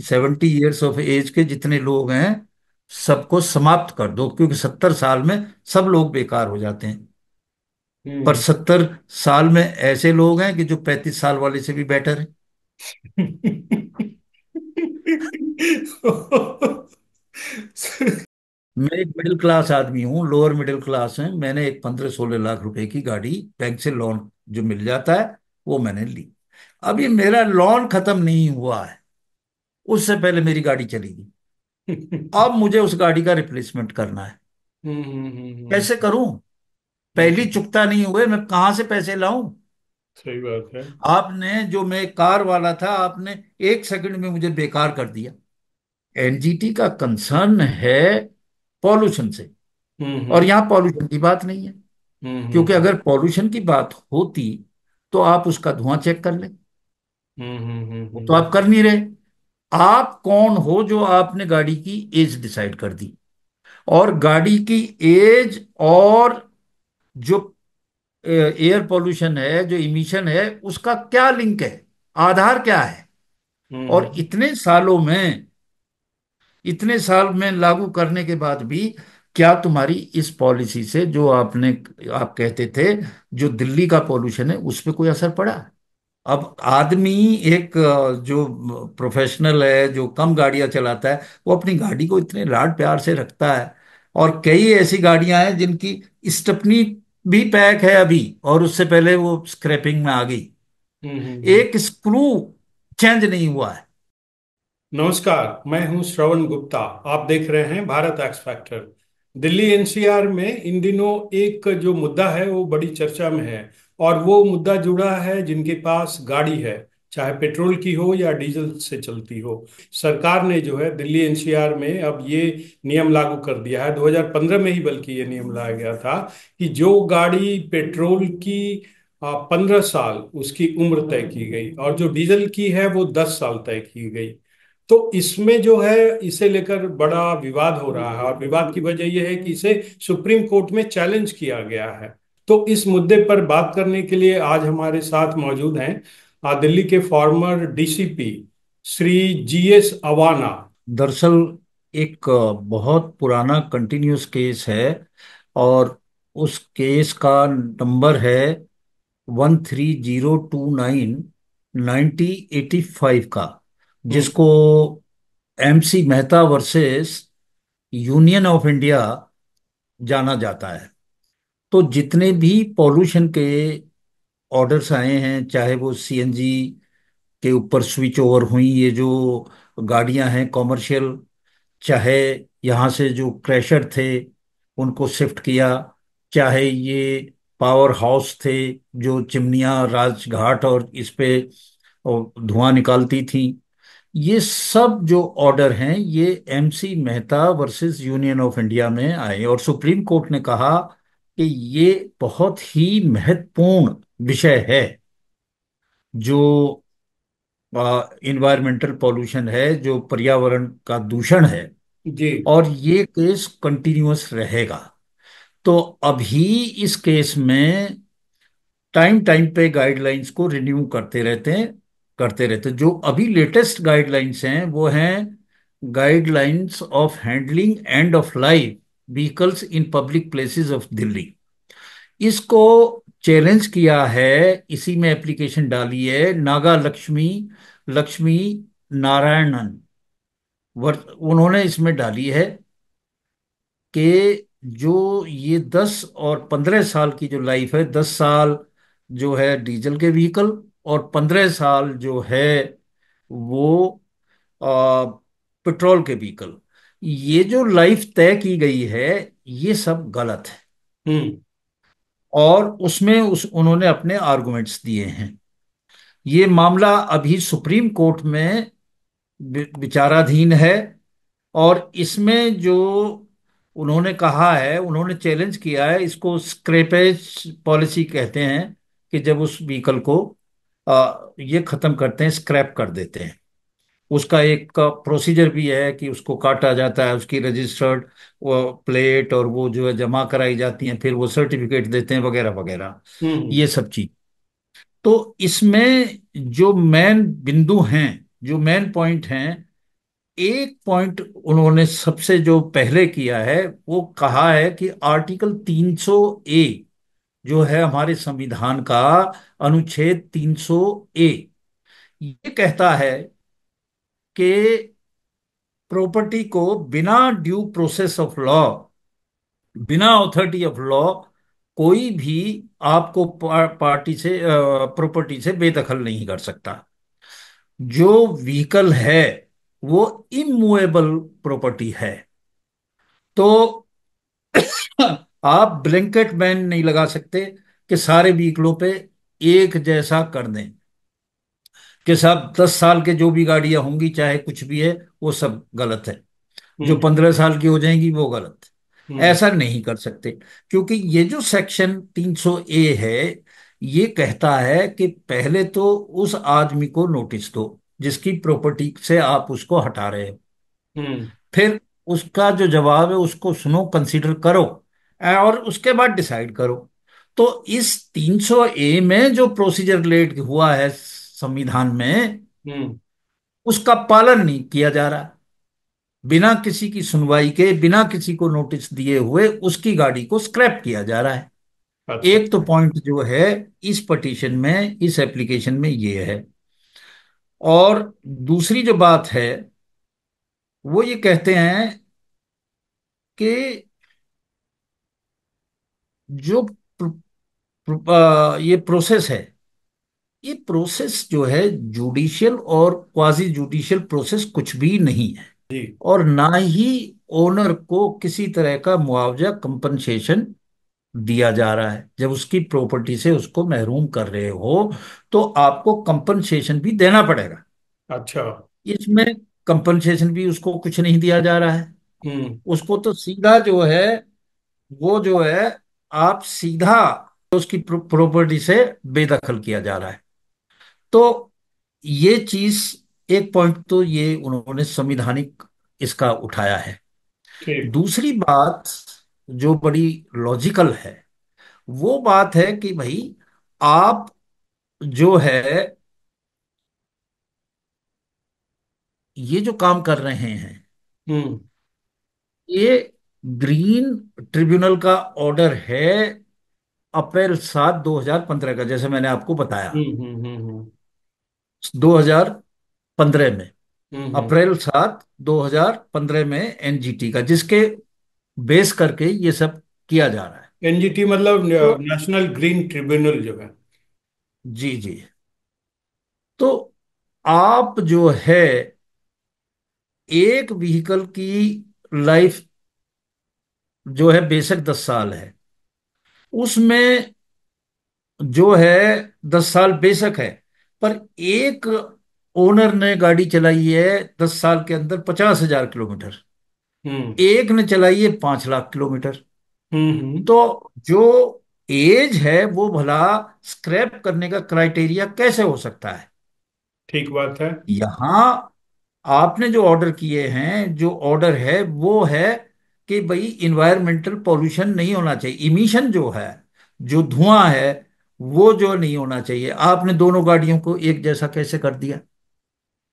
70 years of as के जितने लोग हैं सबको समाप्त कर दो, क्योंकि 70 साल में सब लोग बेकार हो जाते हैं। पर हम्म। 70 साल में ऐसे लोग हैं कि जो 35 साल वाले से भी बेटर है। मैं एक मिडिल क्लास आदमी हूँ, लोअर मिडिल क्लास है। मैंने एक 15-16 लाख रुपए की गाड़ी बैंक से लोन जो मिल जाता है वो मैंने ली। अब ये मेरा लोन खत्म नहीं हुआ है, उससे पहले मेरी गाड़ी चली गई। अब मुझे उस गाड़ी का रिप्लेसमेंट करना है। कैसे करूं? पहली हम्म। चुकता नहीं हुए, मैं कहां से पैसे लाऊं? सही बात है। आपने जो, मैं कार वाला था, आपने 1 सेकंड में मुझे बेकार कर दिया। एनजीटी का कंसर्न है पॉल्यूशन से, और हम्म। यहां पॉल्यूशन की बात नहीं है। क्योंकि हम्म। अगर पॉल्यूशन की बात होती तो आप उसका धुआं चेक कर ले। वो तो आप कर नहीं रहे। आप कौन हो जो आपने गाड़ी की एज डिसाइड कर दी? और गाड़ी की एज और जो एयर पोल्यूशन है, जो इमिशन है, उसका क्या लिंक है? आधार क्या है? और हम्म। इतने साल में लागू करने के बाद भी क्या तुम्हारी इस पॉलिसी से, जो आप कहते थे जो दिल्ली का पॉल्यूशन है, उस पर कोई असर पड़ा? अब आदमी, एक जो प्रोफेशनल है, जो कम गाड़ियां चलाता है, वो अपनी गाड़ी को इतने लाड प्यार से रखता है। और कई ऐसी गाड़ियां हैं जिनकी स्टेपनी भी पैक है अभी, और उससे पहले वो स्क्रैपिंग में आ गई। हम्म। एक स्क्रू चेंज नहीं हुआ है। नमस्कार, मैं हूं श्रवण गुप्ता। आप देख रहे हैं Bharat x factor. Delhi NCR में इन दिनों एक जो मुद्दा है वो बड़ी चर्चा में है। और वो मुद्दा जुड़ा है जिनके पास गाड़ी है, चाहे पेट्रोल की हो या डीजल से चलती हो। सरकार ने जो है दिल्ली एनसीआर में अब ये नियम लागू कर दिया है। 2015 में ही बल्कि ये नियम लाया गया था कि जो गाड़ी पेट्रोल की 15 साल उसकी उम्र तय की गई और जो डीजल की है वो 10 साल तय की गई। तो इसमें जो है इसे लेकर बड़ा विवाद हो रहा है और विवाद की वजह यह है कि इसे सुप्रीम कोर्ट में चैलेंज किया गया है। तो इस मुद्दे पर बात करने के लिए आज हमारे साथ मौजूद हैं दिल्ली के फॉर्मर डीसीपी श्री जीएस अवाना। दरअसल एक बहुत पुराना कंटिन्यूस केस है, और उस केस का नंबर है 13029 1985 का, हम्म। जिसको MC Mehta versus union of India जाना जाता है। तो जितने भी पॉल्यूशन के ऑर्डर्स आए हैं, चाहे वो सीएनजी के ऊपर स्विच ओवर हुई ये जो गाड़ियां हैं कॉमर्शियल, चाहे यहाँ से जो क्रैशर थे उनको शिफ्ट किया, चाहे ये पावर हाउस थे जो चिमनियां राजघाट और इस पे धुआं निकालती थी, ये सब जो ऑर्डर हैं ये MC Mehta versus union of India में आए, और सुप्रीम कोर्ट ने कहा कि ये बहुत ही महत्वपूर्ण विषय है, जो इन्वायरमेंटल पॉल्यूशन है, जो पर्यावरण का दूषण है। जी। और ये केस कंटिन्यूअस रहेगा। तो अभी इस केस में टाइम टाइम पे गाइडलाइंस को रिन्यू करते रहते हैं। जो अभी लेटेस्ट गाइडलाइंस हैं वो हैं guidelines of handling end of life vehicles in public places of Delhi. इसको चैलेंज किया है, इसी में एप्लीकेशन डाली है नागा लक्ष्मी लक्ष्मी नारायणन। उन्होंने इसमें डाली है कि जो ये 10 और 15 साल की जो लाइफ है, 10 साल जो है डीजल के व्हीकल, और 15 साल जो है वो पेट्रोल के व्हीकल, ये जो लाइफ तय की गई है ये सब गलत है। हम्म। और उसमें उन्होंने अपने आर्गुमेंट्स दिए हैं। ये मामला अभी सुप्रीम कोर्ट में विचाराधीन है। और इसमें जो उन्होंने कहा है, उन्होंने चैलेंज किया है, इसको स्क्रैपेज पॉलिसी कहते हैं, कि जब उस व्हीकल को ये खत्म करते हैं, स्क्रैप कर देते हैं। उसका एक प्रोसीजर भी है कि उसको काटा जाता है, उसकी रजिस्टर्ड वो प्लेट और वो जो है जमा कराई जाती हैं, फिर वो सर्टिफिकेट देते हैं, वगैरह वगैरह, हम्म। ये सब चीज। तो इसमें जो मेन बिंदु हैं, जो मेन पॉइंट हैं, एक पॉइंट उन्होंने सबसे जो पहले किया है, वो कहा है कि आर्टिकल 300 ए जो है हमारे संविधान का, अनुच्छेद 300 ए, ये कहता है कि प्रॉपर्टी को बिना ड्यू प्रोसेस ऑफ लॉ, बिना ऑथोरिटी ऑफ लॉ, कोई भी आपको पार्टी से, प्रॉपर्टी से बेदखल नहीं कर सकता। जो व्हीकल है वो इमूवेबल प्रॉपर्टी है। तो आप ब्लैंकेट बैन नहीं लगा सकते कि सारे व्हीकलों पे एक जैसा कर दें, कि साहब 10 साल के जो भी गाड़ियां होंगी चाहे कुछ भी है वो सब गलत है, जो हम्म 15 साल की हो जाएंगी वो गलत है। हम्म ऐसा नहीं कर सकते, क्योंकि ये जो सेक्शन 300 ए है, ये कहता है कि पहले तो उस आदमी को नोटिस दो जिसकी प्रॉपर्टी से आप उसको हटा रहे हो, हम्म फिर उसका जो जवाब है उसको सुनो, कंसीडर करो, और उसके बाद डिसाइड करो। तो इस 300 ए में जो प्रोसीजर लेट हुआ है संविधान में, हम्म उसका पालन नहीं किया जा रहा। बिना किसी की सुनवाई के, बिना किसी को नोटिस दिए हुए उसकी गाड़ी को स्क्रैप किया जा रहा है। अच्छा। एक तो पॉइंट जो है इस पटिशन में, इस एप्लीकेशन में ये है। और दूसरी जो बात है, वो ये कहते हैं कि जो ये प्रोसेस है, ये प्रोसेस जो है जुडिशियल और क्वाजी जुडिशियल प्रोसेस कुछ भी नहीं है। जी। और ना ही ओनर को किसी तरह का मुआवजा, कंपनसेशन दिया जा रहा है। जब उसकी प्रॉपर्टी से उसको महरूम कर रहे हो तो आपको कंपनसेशन भी देना पड़ेगा। अच्छा। इसमें कंपनसेशन भी उसको कुछ नहीं दिया जा रहा है। हम्म उसको तो सीधा जो है, वो जो है, आप सीधा उसकी प्रॉपर्टी से बेदखल किया जा रहा है। तो ये चीज, एक पॉइंट तो ये उन्होंने संविधानिक इसका उठाया है। ठीक। दूसरी बात जो बड़ी लॉजिकल है, वो बात है कि भाई आप जो है ये जो काम कर रहे हैं, हम्म ये ग्रीन ट्रिब्यूनल का ऑर्डर है अप्रैल 7 2015 का, जैसे मैंने आपको बताया। हम्म हम्म हम्म 2015 में, हम्म अप्रैल 7 2015 में एनजीटी का, जिसके बेस करके ये सब किया जा रहा है। एनजीटी मतलब तो नेशनल ग्रीन ट्रिब्यूनल जो है। जी जी, तो आप जो है एक व्हीकल की लाइफ जो है बेशक 10 साल है, उसमें जो है 10 साल बेशक है, पर एक ओनर ने गाड़ी चलाई है 10 साल के अंदर 50,000 किलोमीटर, हम्म एक ने चलाई है 5 लाख किलोमीटर। हम्म। तो जो एज है वो भला स्क्रैप करने का क्राइटेरिया कैसे हो सकता है? ठीक बात है। यहां आपने जो ऑर्डर किए हैं, जो ऑर्डर है वो है कि भाई इन्वायरमेंटल पॉल्यूशन नहीं होना चाहिए, इमिशन जो है, जो धुआं है, वो जो नहीं होना चाहिए। आपने दोनों गाड़ियों को एक जैसा कैसे कर दिया?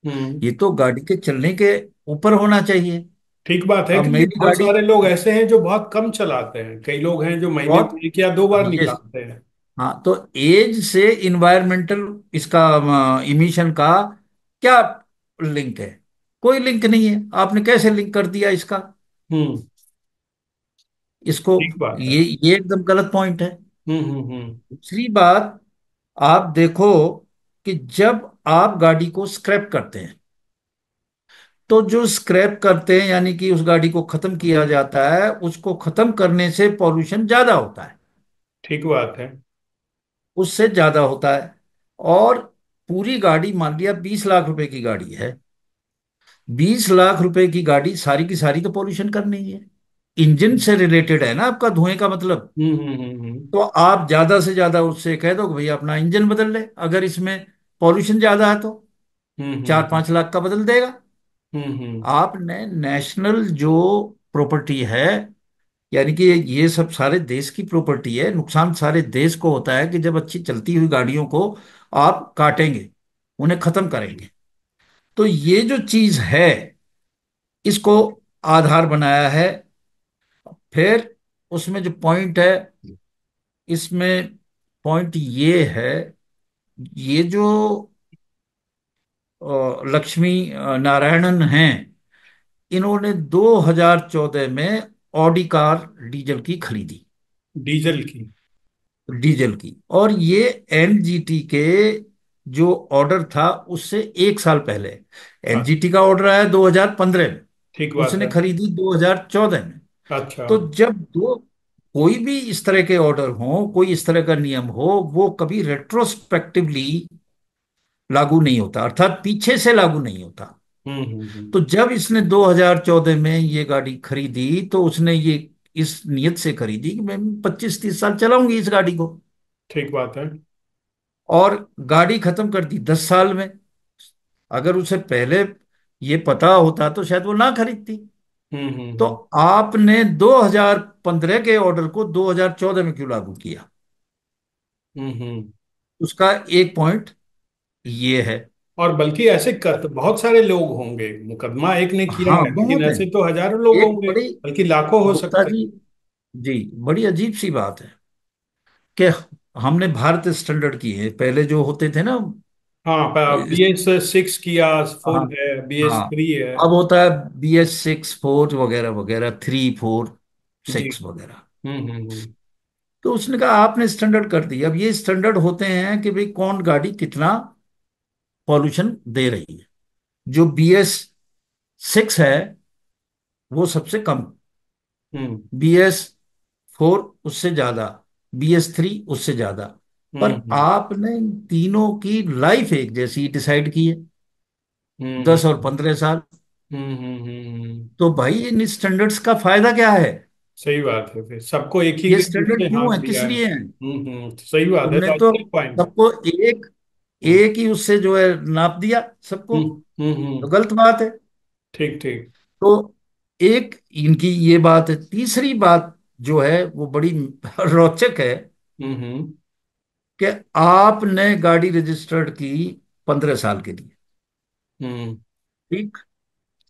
हम्म। ये तो गाड़ी के चलने के ऊपर होना चाहिए। ठीक बात है अब कि मेरी बहुत गाड़ी सारे लोग ऐसे हैं जो बहुत कम चलाते हैं, कई लोग हैं जो महीने बहुत, में एक या दो बार ये, निकालते हैं। हाँ, तो एज से इन्वायरमेंटल इसका इमिशन का क्या लिंक है? कोई लिंक नहीं है। आपने कैसे लिंक कर दिया इसका, हम्म। इसको? ठीक बात है। ये एकदम गलत पॉइंट है। हम्म। दूसरी बात, आप देखो कि जब आप गाड़ी को स्क्रैप करते हैं, तो जो स्क्रैप करते हैं यानी कि उस गाड़ी को खत्म किया जाता है, उसको खत्म करने से पॉल्यूशन ज्यादा होता है, ठीक बात है। उससे ज्यादा होता है। और पूरी गाड़ी, मान लिया 20 लाख रुपए की गाड़ी है, 20 लाख रुपए की गाड़ी सारी की सारी तो पॉल्यूशन करनी ही है। इंजन से रिलेटेड है ना आपका धुएं का मतलब। हम्म। तो आप ज्यादा से ज्यादा उससे कह दो कि भैया अपना इंजन बदल ले, अगर इसमें पॉल्यूशन ज्यादा है तो चार हम्म पांच लाख का बदल देगा। हम्म। आपने नेशनल जो प्रॉपर्टी है, यानी कि ये सब सारे देश की प्रॉपर्टी है, नुकसान सारे देश को होता है कि जब अच्छी चलती हुई गाड़ियों को आप काटेंगे, उन्हें खत्म करेंगे। तो ये जो चीज है, इसको आधार बनाया है। फिर उसमें जो पॉइंट है, इसमें पॉइंट ये है, ये जो लक्ष्मी नारायणन हैं, इन्होंने 2014 में ऑडी कार डीजल की खरीदी, डीजल की। डीजल की। और ये एनजीटी के जो ऑर्डर था उससे 1 साल पहले, अच्छा, एनजीटी का ऑर्डर आया 2015 में, ठीक बात उसने है। खरीदी 2014 में। अच्छा। तो जब दो कोई भी इस तरह के ऑर्डर हो, कोई इस तरह का नियम हो, वो कभी रेट्रोस्पेक्टिवली लागू नहीं होता, अर्थात पीछे से लागू नहीं होता। हम्म। तो जब इसने 2014 में ये गाड़ी खरीदी, तो उसने ये इस नियत से खरीदी कि मैं 25-30 साल चलाऊंगी इस गाड़ी को, ठीक बात है। और गाड़ी खत्म कर दी 10 साल में। अगर उसे पहले ये पता होता तो शायद वो ना खरीदती। तो हम्म। आपने 2015 के ऑर्डर को 2014 में क्यों लागू किया? हम्म। उसका एक पॉइंट ये है। और बल्कि ऐसे कर बहुत सारे लोग होंगे, मुकदमा एक ने किया हाँ, है, लेकिन बहुत है। ऐसे तो हजारों लोग एक होंगे, बड़ी, बल्कि लाखों हो गुप्ता सकते जी, हैं। जी, बड़ी अजीब सी बात है कि हमने भारत स्टैंडर्ड की है, पहले जो होते थे ना, हाँ, इस- BS6 किया, हाँ, 4 है, हाँ, BS3 है। अब होता है BS6 4 वगैरह वगैरह, 3 4 6 जी। वगैरह। हम्म। तो उसने कहा आपने स्टैंडर्ड कर दिया। अब ये स्टैंडर्ड होते हैं कि भाई कौन गाड़ी कितना पॉल्यूशन दे रही है। जो BS6 है वो सबसे कम, हम्म। BS4 उससे ज्यादा, BS3 उससे ज्यादा। पर हम्म। आपने इन तीनों की लाइफ एक जैसी डिसाइड की है, हम्म। 10 और 15 साल। हम्म। तो भाई इन स्टैंडर्ड्स का फायदा क्या है? सही बात है, फिर सबको एक ही ये दूसरे स्टैंडर्ड ने क्यों हाथ है, किस दिया है। लिए है? सही बात है, तुमने तो तो अच्छे पॉइंट। सबको एक हम्म एक ही उससे जो है नाप दिया सबको, तो हम्म। गलत बात है। ठीक ठीक। तो एक इनकी ये बात है। तीसरी बात जो है वो बड़ी रोचक है हम्म। कि आपने गाड़ी रजिस्टर्ड की 15 साल के लिए, हम्म। ठीक।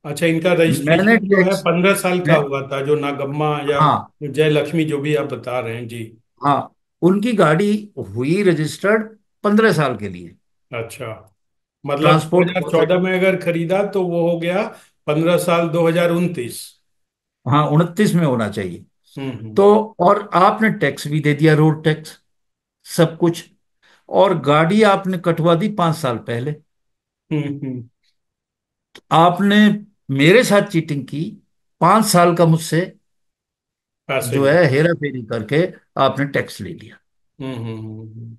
अच्छा, इनका मैंने रजिस्ट्रेशन जो है टैक्स 15 साल का मैं हुआ था, जो नागम्मा या हाँ, जय लक्ष्मी जो भी आप बता रहे हैं जी। हाँ, उनकी गाड़ी हुई रजिस्टर्ड 15 साल के लिए, अच्छा, मतलब ट्रांसपोर्ट 2014 ऑथोरिटी। में अगर खरीदा तो वो हो गया 15 साल 2029। हाँ, 29 में होना चाहिए। हम्म। तो और आपने टैक्स भी दे दिया, रोड टैक्स, सब कुछ। और गाड़ी आपने कटवा दी 5 साल पहले। हम्म। आपने मेरे साथ चीटिंग की, 5 साल का मुझसे पैसे जो लिए। है हेरा फेरी करके आपने टैक्स ले लिया। हम्म।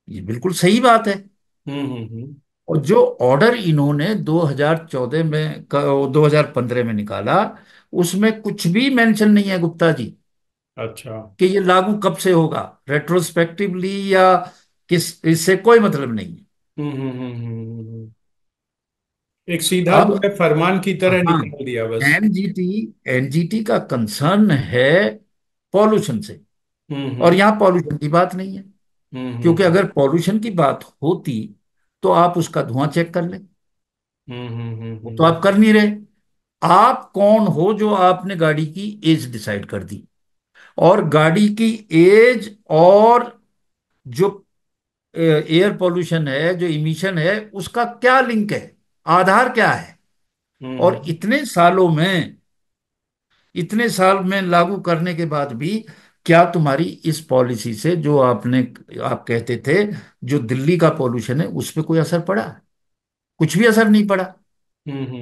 ये बिल्कुल सही बात है। हम्म। और जो ऑर्डर इन्होंने 2014 में 2015 में निकाला, उसमें कुछ भी मेंशन नहीं है गुप्ता जी अच्छा। कि ये लागू कब से होगा, रेट्रोस्पेक्टिवली या किस, इससे कोई मतलब नहीं है। एक सीधा अब जो है फरमान की तरह हाँ, निकाल दिया बस। एनजीटी एनजीटी का कंसर्न है पॉल्यूशन से, और हम्म। यहां पॉल्यूशन की बात नहीं है। क्योंकि हम्म। अगर पॉल्यूशन की बात होती तो आप उसका धुआं चेक कर लें। वो तो हम्म। आप कर नहीं रहे। आप कौन हो जो आपने गाड़ी की एज डिसाइड कर दी? और गाड़ी की एज और जो एयर पोल्यूशन है, जो इमिशन है, उसका क्या लिंक है? आधार क्या है? और हम्म। इतने साल में लागू करने के बाद भी क्या तुम्हारी इस पॉलिसी से, जो आपने, आप कहते थे जो दिल्ली का पॉल्यूशन है उस पर कोई असर पड़ा? कुछ भी असर नहीं पड़ा।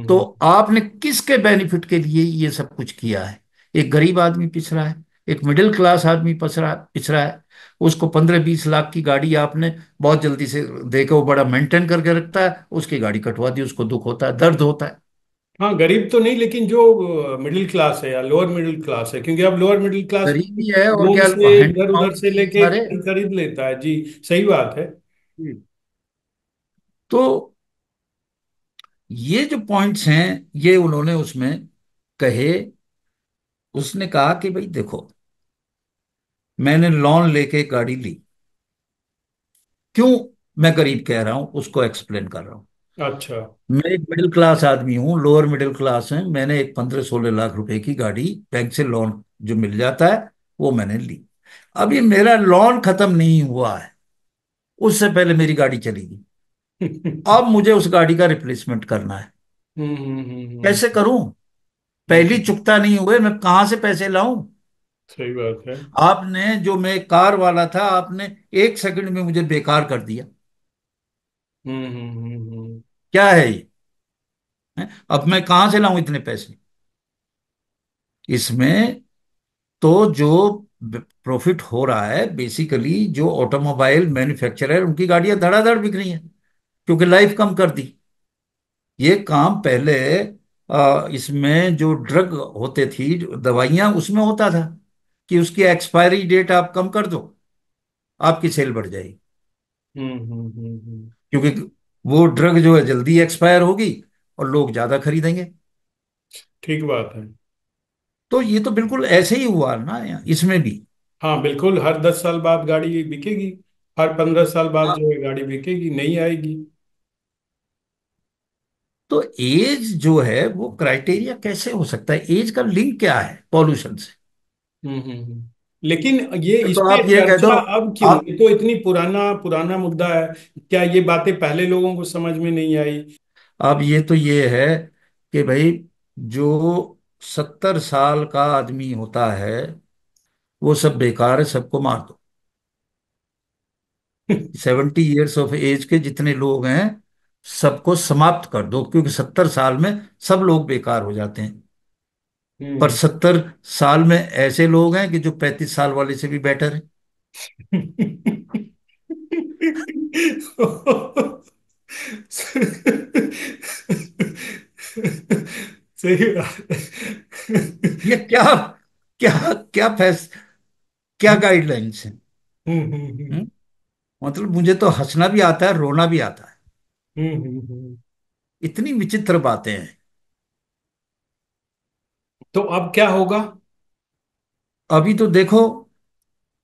तो हम्म। आपने किसके बेनिफिट के लिए ये सब कुछ किया है? एक गरीब आदमी पिछ रहा है, एक मिडिल क्लास आदमी पिछ रहा है। उसको 15-20 लाख की गाड़ी आपने बहुत जल्दी से देके, वो बड़ा मेंटेन करके रखता है, उसकी गाड़ी कटवा दी, उसको दुख होता है, दर्द होता है। हाँ, गरीब तो नहीं, लेकिन जो मिडिल क्लास है या लोअर मिडिल क्लास है, क्योंकि अब लोअर मिडिल क्लास गरीबी है और लोन क्या, से हैंड इधर उधर माउथ से है लेके सारे। गाड़ी खरीद लेता है जी। सही बात है। तो ये जो पॉइंट्स हैं, ये उन्होंने उसमें कहे। उसने कहा कि भाई देखो, मैंने लोन लेके गाड़ी ली, क्यों मैं गरीब कह रहा हूं उसको एक्सप्लेन कर रहा हूं। अच्छा। मैं एक मिडिल क्लास आदमी हूँ, लोअर मिडिल क्लास है। मैंने एक 15-16 लाख रुपए की गाड़ी बैंक से लोन जो मिल जाता है वो मैंने ली। अभी मेरा लोन खत्म नहीं हुआ है, उससे पहले मेरी गाड़ी चली गई। अब मुझे उस गाड़ी का रिप्लेसमेंट करना है। कैसे करूं? पहली हम्म, चुकता नहीं हुए, मैं कहां से पैसे लाऊं? सही बात है। आपने जो, मैं कार वाला था, आपने 1 सेकंड में मुझे बेकार कर दिया। हम्म। क्या है ये? हैं? अब मैं कहां से लाऊं इतने पैसे? इसमें तो जो प्रॉफिट हो रहा है, बेसिकली जो ऑटोमोबाइल मैन्युफैक्चरर, उनकी गाड़ियां धड़ाधड़ बिक रही हैं क्योंकि लाइफ कम कर दी। ये काम पहले इसमें जो ड्रग होते थी, जो दवाइयां, उसमें होता था कि उसकी एक्सपायरी डेट आप कम कर दो, आपकी सेल बढ़ जाएगी। हम्म। क्योंकि वो ड्रग जो है जल्दी एक्सपायर होगी और लोग ज्यादा खरीदेंगे। ठीक बात है। तो ये तो बिल्कुल ऐसे ही हुआ ना इसमें भी। हाँ बिल्कुल, हर 10 साल बाद गाड़ी बिकेगी, हर 15 साल बाद हाँ, जो है गाड़ी बिकेगी, नहीं आएगी। तो एज जो है वो क्राइटेरिया कैसे हो सकता है? एज का लिंक क्या है पॉल्यूशन से? लेकिन ये इस तो पे आप ये कह दो, चर्चा अब क्यों, आप ये तो इतनी पुराना पुराना मुद्दा है। क्या ये बातें पहले लोगों को समझ में नहीं आई? अब ये तो ये है कि भाई, जो 70 साल का आदमी होता है वो सब बेकार है, सबको मार दो। 70 ईयर्स ऑफ एज के जितने लोग हैं सबको समाप्त कर दो, क्योंकि 70 साल में सब लोग बेकार हो जाते हैं। पर हम्म। 70 साल में ऐसे लोग हैं कि जो 35 साल वाले से भी बेटर है। सही बात है। ये क्या, क्या, क्या क्या गाइडलाइंस है? हम्म? मतलब मुझे तो हंसना भी आता है, रोना भी आता है। हम्म। इतनी विचित्र बातें हैं। तो अब क्या होगा? अभी तो देखो,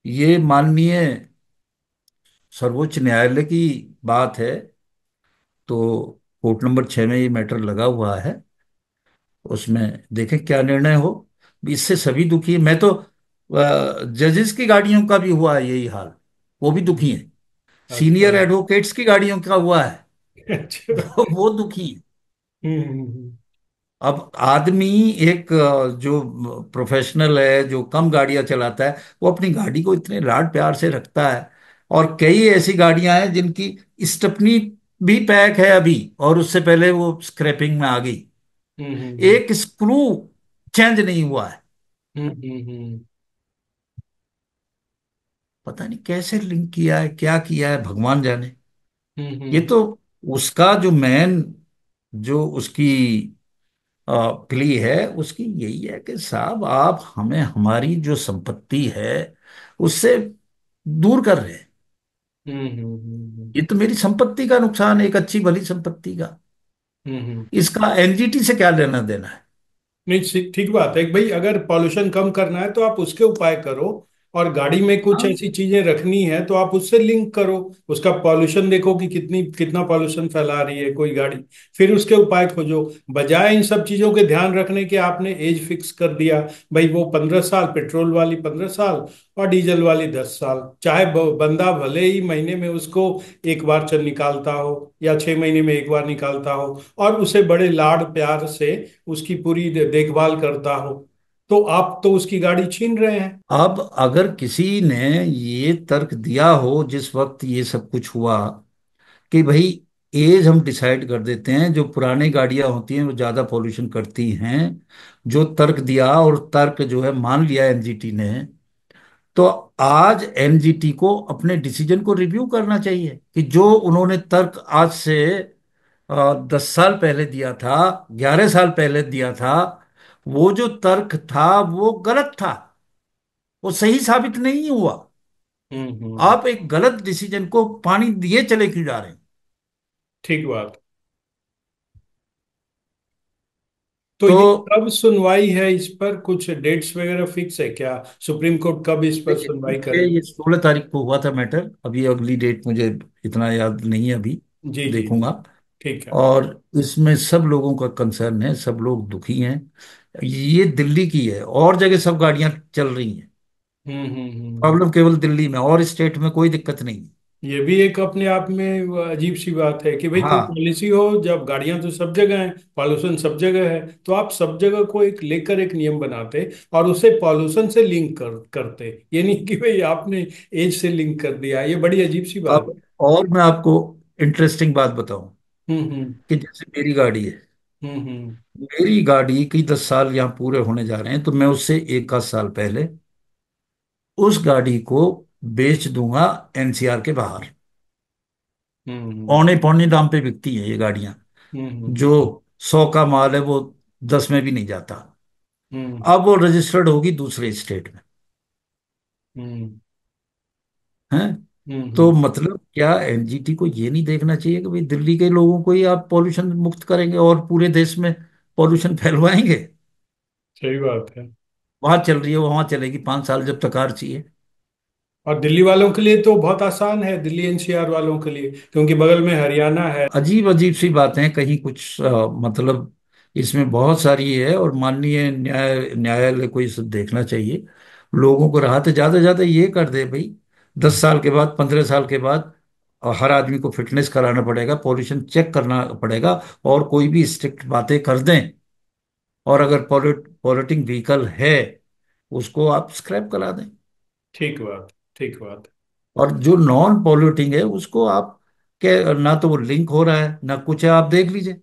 ये माननीय सर्वोच्च न्यायालय की बात है, तो कोर्ट नंबर 6 में ये मैटर लगा हुआ है। उसमें देखें क्या निर्णय हो। इससे सभी दुखी है। मैं तो जजेस की गाड़ियों का भी हुआ है यही हाल, वो भी दुखी हैं। अच्छा। सीनियर एडवोकेट्स की गाड़ियों का हुआ है, अच्छा। वो दुखी हैं। हम्म। अब आदमी, एक जो प्रोफेशनल है, जो कम गाड़ियां चलाता है, वो अपनी गाड़ी को इतने लाड प्यार से रखता है। और कई ऐसी गाड़ियां हैं जिनकी स्टेपनी भी पैक है अभी, और उससे पहले वो स्क्रैपिंग में आ गई। हम्म। एक स्क्रू चेंज नहीं हुआ है। हम्म। पता नहीं कैसे लिंक किया है, क्या किया है, भगवान जाने। ये हम्म। तो उसका जो मेन, जो उसकी प्ली है, उसकी यही है कि साहब आप हमें हमारी जो संपत्ति है उससे दूर कर रहे हैं। ये तो मेरी संपत्ति का नुकसान है, एक अच्छी भली संपत्ति का। हम्म। इसका एनजीटी से क्या लेना देना है? नहीं, ठीक बात है कि भाई अगर पॉल्यूशन कम करना है तो आप उसके उपाय करो, और गाड़ी में कुछ हाँ, ऐसी चीजें रखनी है तो आप उससे लिंक करो। उसका पॉल्यूशन देखो कि कितना पॉल्यूशन फैला रही है कोई गाड़ी, फिर उसके उपाय खोजो। बजाय इन सब चीजों के ध्यान रखने के आपने एज फिक्स कर दिया, भाई वो 15 साल, पेट्रोल वाली 15 साल और डीजल वाली 10 साल। चाहे बंदा भले ही महीने में उसको एक बार चल निकालता हो या 6 महीने में एक बार निकालता हो, और उसे बड़े लाड प्यार से उसकी पूरी देखभाल करता हो, तो आप तो उसकी गाड़ी छीन रहे हैं। अब अगर किसी ने ये तर्क दिया हो जिस वक्त ये सब कुछ हुआ, कि भाई एज हम डिसाइड कर देते हैं, जो पुरानी गाड़ियां होती हैं वो ज्यादा पॉल्यूशन करती हैं, जो तर्क दिया और तर्क जो है मान लिया एनजीटी ने, तो आज एनजीटी को अपने डिसीजन को रिव्यू करना चाहिए कि जो उन्होंने तर्क आज से 10 साल पहले दिया था, 11 साल पहले दिया था, वो जो तर्क था वो गलत था, वो सही साबित नहीं हुआ। हम्म। आप एक गलत डिसीजन को पानी दिए चले क्यों जा रहे हैं? ठीक बात। तो तो ये कब सुनवाई है इस पर, कुछ डेट्स वगैरह फिक्स है क्या? सुप्रीम कोर्ट कब इस पर देखिए, सुनवाई ये करेगा? 16 तारीख को हुआ था मैटर। अभी अगली डेट मुझे इतना याद नहीं है अभी, जी जी जी। देखूंगा। ठीक है। और इसमें सब लोगों का कंसर्न है, सब लोग दुखी हैं। ये दिल्ली की है, और जगह सब गाड़ियां चल रही हैं। हम्म। प्रॉब्लम केवल दिल्ली में, और स्टेट में कोई दिक्कत नहीं है। ये भी एक अपने आप में अजीब सी बात है कि भाई कोई हाँ। पॉलिसी हो, जब गाड़ियां तो सब जगह हैं, पॉल्यूशन सब जगह है, तो आप सब जगह को एक लेकर एक नियम बनाते और उसे पॉल्यूशन से लिंक करते। ये नहीं कि भाई आपने एज से लिंक कर दिया। ये बड़ी अजीब सी बात अब और मैं आपको इंटरेस्टिंग बात बताऊं है। हम्म। कि जैसे मेरी गाड़ी है, हम्म। मेरी गाड़ी की 10 साल यहाँ पूरे होने जा रहे हैं, तो मैं उससे एक आध साल पहले उस गाड़ी को बेच दूंगा एनसीआर के बाहर। हम्म। औने पौने दाम पे बिकती है ये गाड़ियां। हम्म। जो 100 का माल है वो 10 में भी नहीं जाता। हम्म। अब वो रजिस्टर्ड होगी दूसरे स्टेट में। हम्म। है। तो हम्म। मतलब क्या एनजीटी को ये नहीं देखना चाहिए कि भाई दिल्ली के लोगों को ही आप पॉल्यूशन मुक्त करेंगे और पूरे देश में पॉल्यूशन फैलवाएंगे? सही बात है। वहां चल रही है वो वहां चलेगी 5 साल, जब तक कार चाहिए। और दिल्ली वालों के लिए तो बहुत आसान है, दिल्ली एनसीआर वालों के लिए, क्योंकि बगल में हरियाणा है। अजीब अजीब सी बातें, कहीं कुछ मतलब इसमें बहुत सारी है, और माननीय न्यायालय को ये सब देखना चाहिए। लोगों को राहत ज्यादा से ज्यादा ये कर दे भाई, 10 साल के बाद, 15 साल के बाद हर आदमी को फिटनेस कराना पड़ेगा, पॉल्यूशन चेक करना पड़ेगा, और कोई भी स्ट्रिक्ट बातें कर दें। और अगर पॉल्यूटिंग व्हीकल है, उसको आप स्क्रैप करा दें। ठीक बात। ठीक बात। और जो नॉन पॉल्यूटिंग है उसको आप, क्या ना तो वो लिंक हो रहा है ना कुछ है, आप देख लीजिए।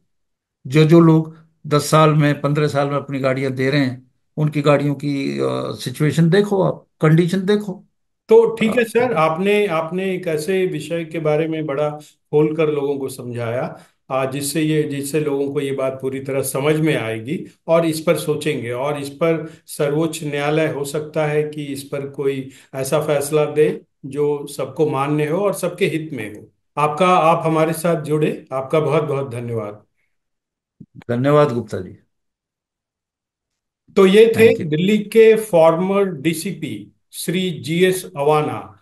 जो जो लोग 10 साल में, 15 साल में अपनी गाड़ियां दे रहे हैं, उनकी गाड़ियों की सिचुएशन देखो, आप कंडीशन देखो। तो ठीक है अ, सर, आपने आपने एक ऐसे विषय के बारे में बड़ा खोल कर लोगों को समझाया, जिससे लोगों को ये बात पूरी तरह समझ में आएगी और इस पर सोचेंगे, और इस पर सर्वोच्च न्यायालय हो सकता है कि इस पर कोई ऐसा फैसला दे जो सबको मान्य हो और सबके हित में हो। आप हमारे साथ जुड़े, आपका बहुत बहुत धन्यवाद। धन्यवाद गुप्ता जी। तो ये थे थैंक यू। दिल्ली के फॉर्मर डीसीपी श्री जीएस अवाना।